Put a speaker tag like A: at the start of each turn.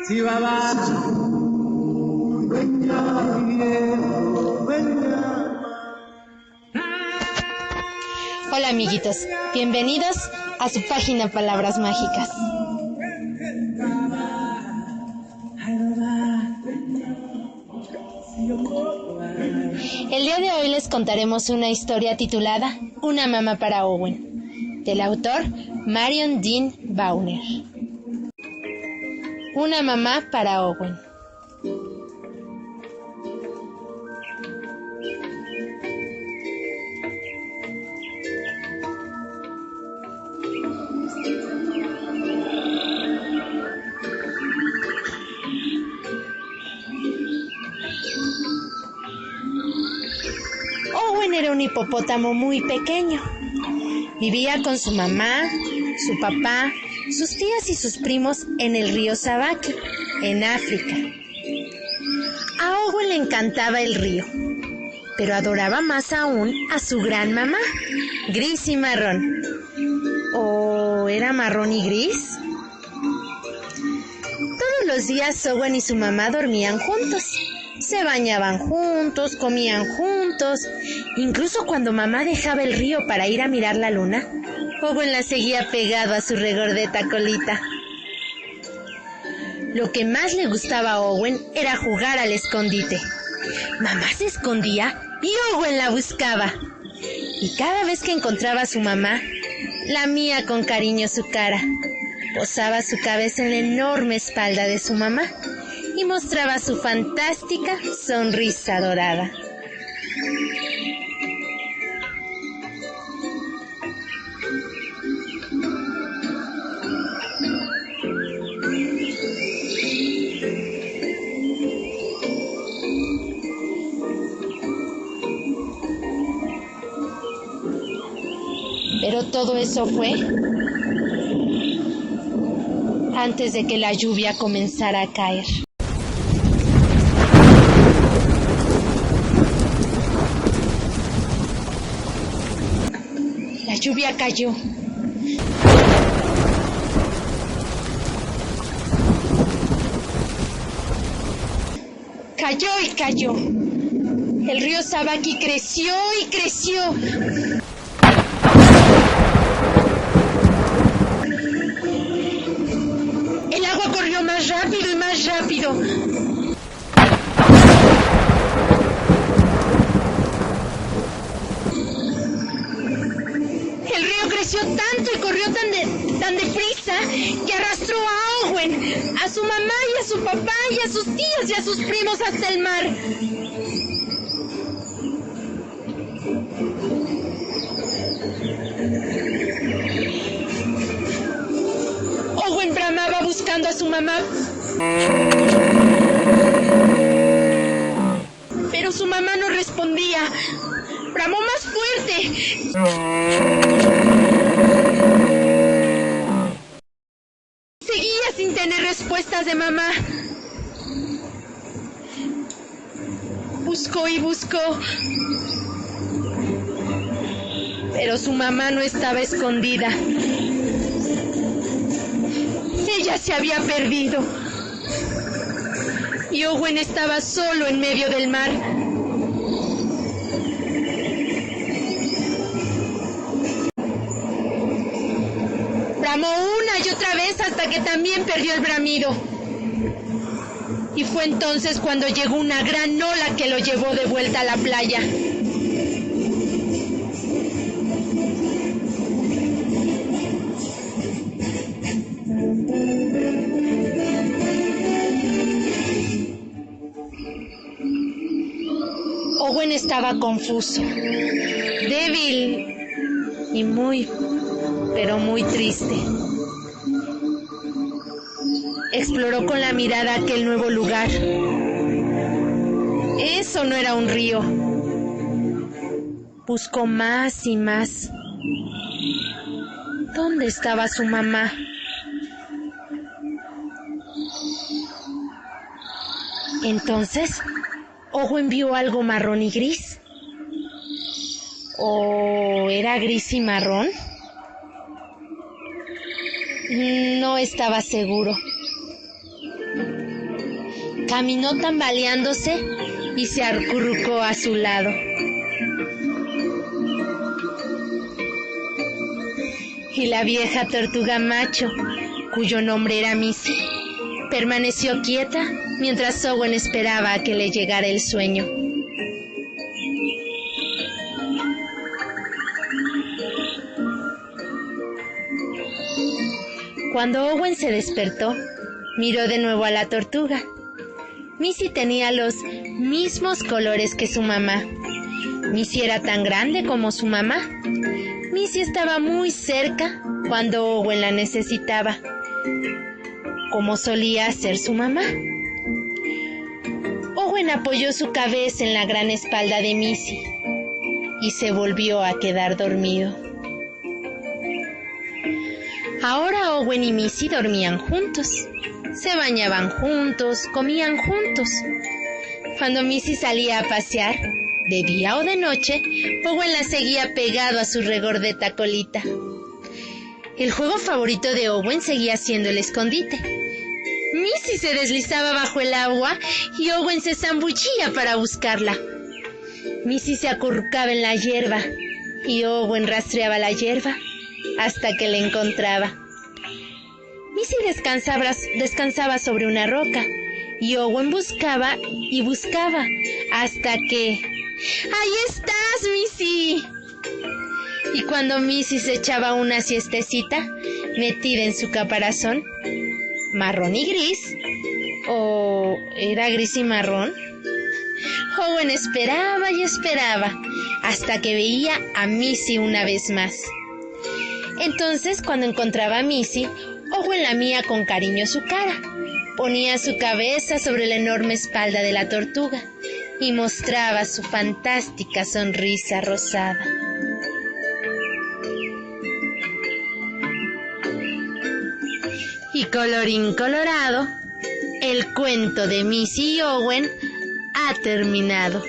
A: Hola amiguitos, bienvenidos a su página Palabras Mágicas. El día de hoy les contaremos una historia titulada Una mamá para Owen, del autor Marion Dean Bauner. Una mamá para Owen. Owen era un hipopótamo muy pequeño. Vivía con su mamá, su papá, sus tías y sus primos en el río Sabaki, en África. A Owen le encantaba el río, pero adoraba más aún a su gran mamá, gris y marrón. ¿O era marrón y gris? Todos los días Owen y su mamá dormían juntos. Se bañaban juntos, comían juntos. Incluso cuando mamá dejaba el río para ir a mirar la luna, Owen la seguía pegado a su regordeta colita. Lo que más le gustaba a Owen era jugar al escondite. Mamá se escondía y Owen la buscaba. Y cada vez que encontraba a su mamá, lamía con cariño su cara, posaba su cabeza en la enorme espalda de su mamá y mostraba su fantástica sonrisa dorada. Pero todo eso fue antes de que la lluvia comenzara a caer. La lluvia cayó. Cayó y cayó. El río Sabaki creció y creció. El agua corrió más rápido y más rápido. El río creció tanto y corrió tan deprisa que arrastró a Owen, a su mamá y a su papá y a sus tías y a sus primos hasta el mar. Owen bramaba buscando a su mamá, pero su mamá no respondía. Bramó más fuerte. Seguía sin tener respuestas de mamá. Buscó y buscó, pero su mamá no estaba escondida. Ella se había perdido. Y Owen estaba solo en medio del mar. Bramó una y otra vez hasta que también perdió el bramido. Y fue entonces cuando llegó una gran ola que lo llevó de vuelta a la playa. Owen estaba confuso, débil y pero muy triste. Exploró con la mirada aquel nuevo lugar. Eso no era un río. Buscó más y más. ¿Dónde estaba su mamá? Entonces, Owen vio algo marrón y gris. ¿O era gris y marrón? No estaba seguro. Caminó tambaleándose y se acurrucó a su lado. Y la vieja tortuga macho, cuyo nombre era Missy, permaneció quieta mientras Owen esperaba a que le llegara el sueño. Cuando Owen se despertó, miró de nuevo a la tortuga. Missy tenía los mismos colores que su mamá. Missy era tan grande como su mamá. Missy estaba muy cerca cuando Owen la necesitaba, como solía hacer su mamá. Owen apoyó su cabeza en la gran espalda de Missy y se volvió a quedar dormido. Ahora Owen y Missy dormían juntos, se bañaban juntos, comían juntos. Cuando Missy salía a pasear, de día o de noche, Owen la seguía pegado a su regordeta colita. El juego favorito de Owen seguía siendo el escondite. Missy se deslizaba bajo el agua y Owen se zambullía para buscarla. Missy se acurrucaba en la hierba y Owen rastreaba la hierba hasta que la encontraba. Missy descansaba sobre una roca y Owen buscaba y buscaba hasta que... ¡Ahí estás, Missy! Y cuando Missy se echaba una siestecita, metida en su caparazón, marrón y gris, ¿o era gris y marrón? Owen esperaba y esperaba hasta que veía a Missy una vez más. Entonces, cuando encontraba a Missy, Owen lamía con cariño su cara, ponía su cabeza sobre la enorme espalda de la tortuga y mostraba su fantástica sonrisa rosada. Y colorín colorado, el cuento de Missy y Owen ha terminado.